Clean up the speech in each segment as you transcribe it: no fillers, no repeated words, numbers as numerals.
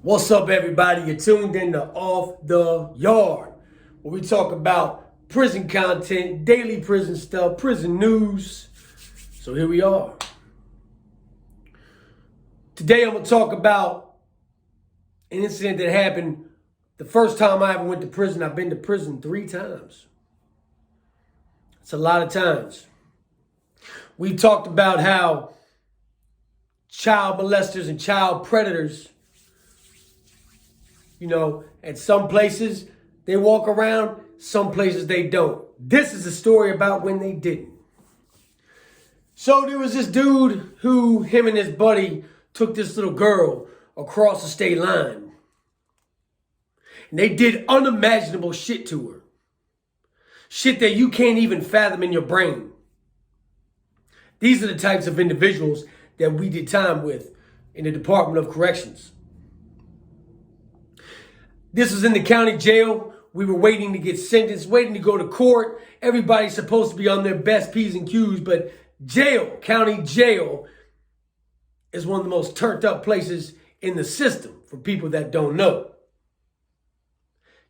What's up, everybody? You're tuned in to Off the Yard, where we talk about prison content, daily prison stuff, prison news. So here we are. Today I'm going to talk about an incident that happened the first time I ever went to prison. I've been to prison 3 times. It's a lot of times. We talked about how child molesters and child predators, at some places they walk around, some places they don't. This is a story about when they didn't. So there was this dude who, him and his buddy, took this little girl across the state line. And they did unimaginable shit to her. Shit that you can't even fathom in your brain. These are the types of individuals that we did time with in the Department of Corrections. This was in the county jail. We were waiting to get sentenced, waiting to go to court. Everybody's supposed to be on their best P's and Q's, but jail, county jail, is one of the most turned up places in the system for people that don't know.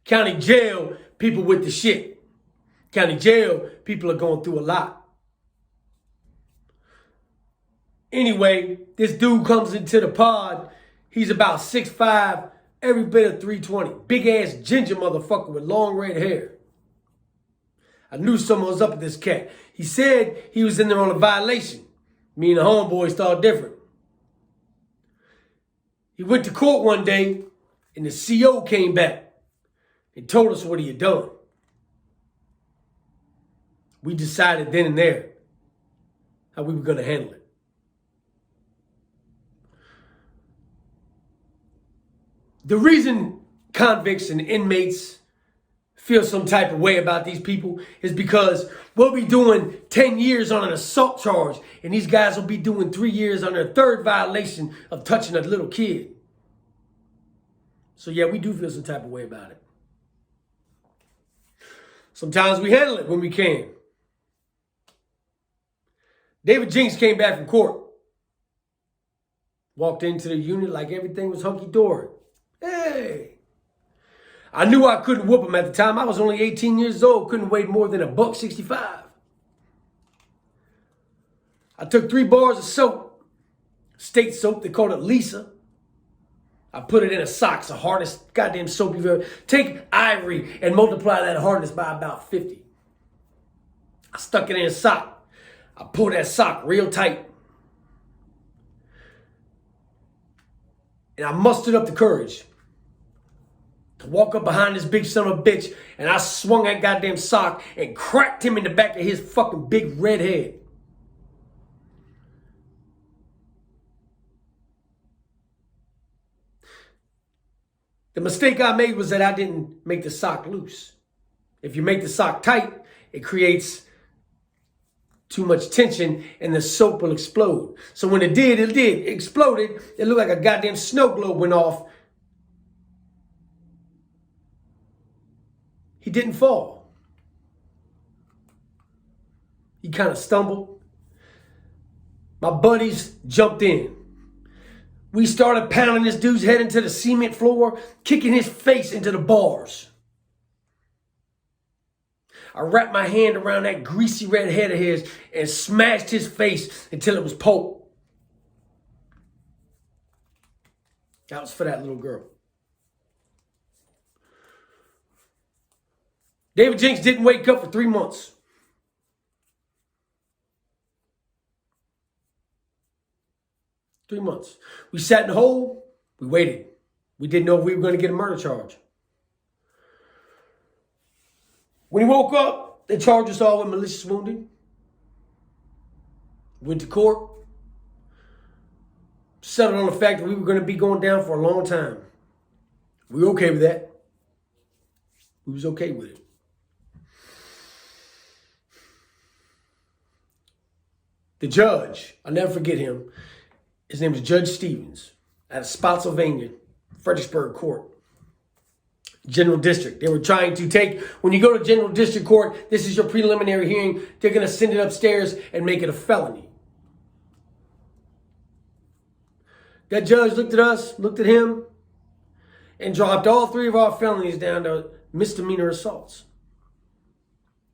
County jail, people with the shit. County jail, people are going through a lot. Anyway, this dude comes into the pod. He's about 6'5", every bit of 320. Big ass ginger motherfucker with long red hair. I knew someone was up with this cat. He said he was in there on a violation. Me and the homeboys thought different. He went to court one day and the CO came back and told us what he had done. We decided then and there how we were going to handle it. The reason convicts and inmates feel some type of way about these people is because we'll be doing 10 years on an assault charge, and these guys will be doing 3 years on their third violation of touching a little kid. So yeah, we do feel some type of way about it. Sometimes we handle it when we can. David Jinks came back from court. Walked into the unit like everything was hunky-dory. Hey, I knew I couldn't whoop him at the time. I was only 18 years old, couldn't weigh more than $165. I took 3 bars of soap, state soap, they called it Lisa. I put it in a sock, it's the hardest goddamn soap you've ever. Take Ivory and multiply that hardness by about 50. I stuck it in a sock. I pulled that sock real tight. And I mustered up the courage to walk up behind this big son of a bitch, and I swung that goddamn sock and cracked him in the back of his fucking big red head. The mistake I made was that I didn't make the sock loose. If you make the sock tight, it creates too much tension and the soap will explode. So when it did, it exploded. It looked like a goddamn snow globe went off. He didn't fall. He kind of stumbled. My buddies jumped in. We started pounding this dude's head into the cement floor, kicking his face into the bars. I wrapped my hand around that greasy red head of his and smashed his face until it was pulp. That was for that little girl. David Jinks didn't wake up for 3 months. Three months. We sat in the hole. We waited. We didn't know if we were going to get a murder charge. When he woke up, they charged us all with malicious wounding. Went to court. Settled on the fact that we were going to be going down for a long time. We were okay with that. We was okay with it. The judge, I'll never forget him. His name was Judge Stevens out of Spotsylvania, Fredericksburg Court. General District. They were trying to take, when you go to General District Court, this is your preliminary hearing. They're going to send it upstairs and make it a felony. That judge looked at us, looked at him, and dropped all 3 of our felonies down to misdemeanor assaults.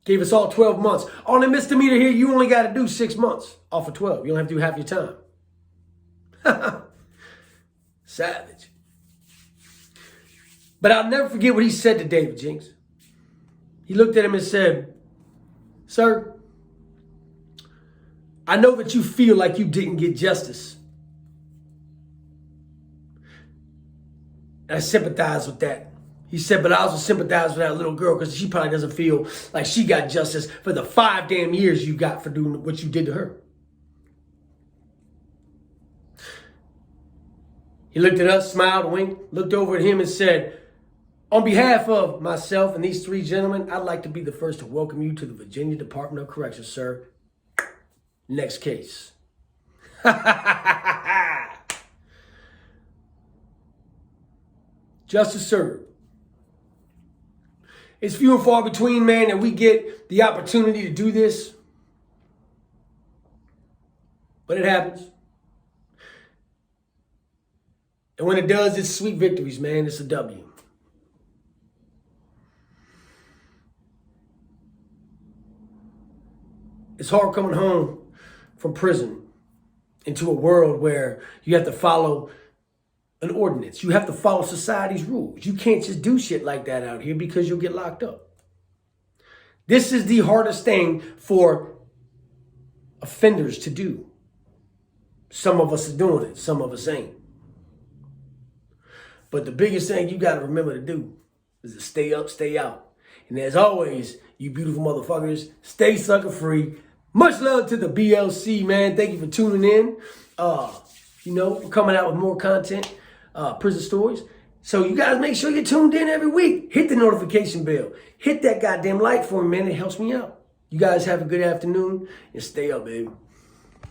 Gave us all 12 months. On a misdemeanor here, you only got to do 6 months off of 12. You don't have to do half your time. Savage. But I'll never forget what he said to David Jinks. He looked at him and said, "Sir, I know that you feel like you didn't get justice. And I sympathize with that." He said, "But I also sympathize with that little girl because she probably doesn't feel like she got justice for the 5 damn years you got for doing what you did to her." He looked at us, smiled, winked, looked over at him and said, "On behalf of myself and these 3 gentlemen, I'd like to be the first to welcome you to the Virginia Department of Corrections, sir. Next case." Justice served. It's few and far between, man, that we get the opportunity to do this. But it happens. And when it does, it's sweet victories, man. It's a W. It's hard coming home from prison into a world where you have to follow an ordinance. You have to follow society's rules. You can't just do shit like that out here because you'll get locked up. This is the hardest thing for offenders to do. Some of us are doing it. Some of us ain't. But the biggest thing you got to remember to do is to stay up, stay out. And as always, you beautiful motherfuckers, stay sucker free. Much love to the BLC, man. Thank you for tuning in. We're coming out with more content, prison stories. So you guys make sure you're tuned in every week. Hit the notification bell. Hit that goddamn like for me, man. It helps me out. You guys have a good afternoon and stay up, baby.